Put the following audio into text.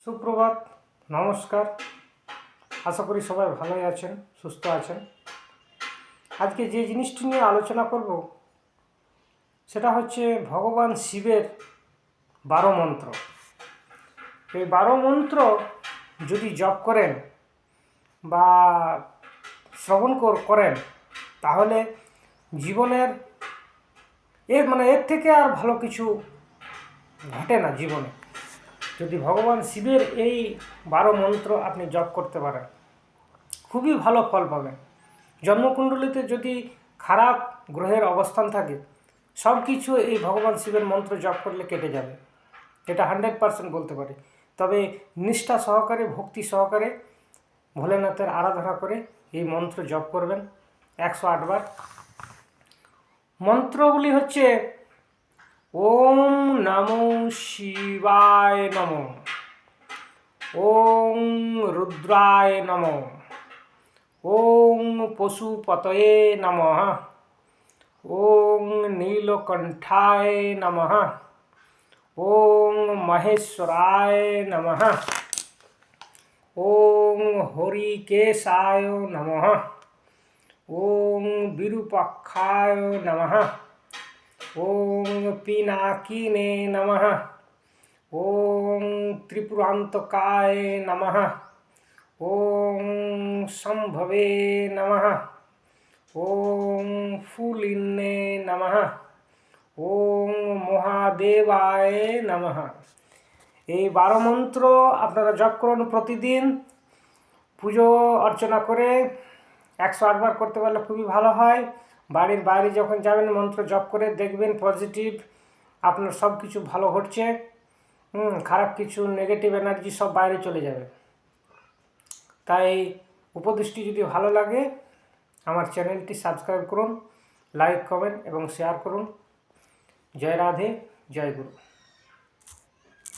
সুপ্রভাত, নমস্কার। আশা করি সবাই ভালোই আছেন, সুস্থ আছেন। আজকে যে জিনিসটি নিয়ে আলোচনা করব সেটা হচ্ছে ভগবান শিবের 12 মন্ত্র। এই 12 মন্ত্র যদি জপ করেন বা শ্রবণ করেন তাহলে জীবনের এর থেকে আর ভালো কিছু ঘটে না জীবনে। যদি ভগবান শিবের এই 12 মন্ত্র আপনি জপ করতে পারেন খুবই ভালো ফল পাবেন। জন্মকুণ্ডলিতে যদি খারাপ গ্রহের অবস্থান থাকে সব কিছু এই ভগবান শিবের মন্ত্র জপ করলে কেটে যাবে, এটা 100% বলতে পারি। তবে নিষ্ঠা সহকারে, ভক্তি সহকারে ভোলেনাথের আরাধনা করে এই মন্ত্র জপ করবেন 108 বার। মন্ত্রগুলি হচ্ছে ওম নমো শিবায় নমঃ, ওম রুদ্রায় নমঃ, ওম পশুপতয়ে নমঃ, ওম নীলকণ্ঠায় নমঃ, ওম মহেশ্বরায় নমঃ, ওম হরিকেশায় নমঃ, ওম বিরূপাক্ষায় নমঃ, ওম পিনাকিনে নমঃ, ওম ত্রিপুরান্তকায় নমঃ, ওম শম্ভবে নমঃ, ওম ফুলিন্নে নমঃ, ওম মহাদেবায় নমঃ। এই 12 মন্ত্র আপনারা জপ করুন প্রতিদিন। পুজো অর্চনা করে 108 বার করতে পারলে খুবই ভালো হয়। বাড়ির বাইরে যখন যাবেন মন্ত্র জপ করে দেখবেন পজিটিভ আপনার সব কিছু ভালো ঘটছে। খারাপ কিছু, নেগেটিভ এনার্জি সব বাইরে চলে যাবে। তাই উপদেশটি যদি ভালো লাগে আমার চ্যানেলটি সাবস্ক্রাইব করুন, লাইক, কমেন্ট এবং শেয়ার করুন। জয় রাধে, জয় গুরু।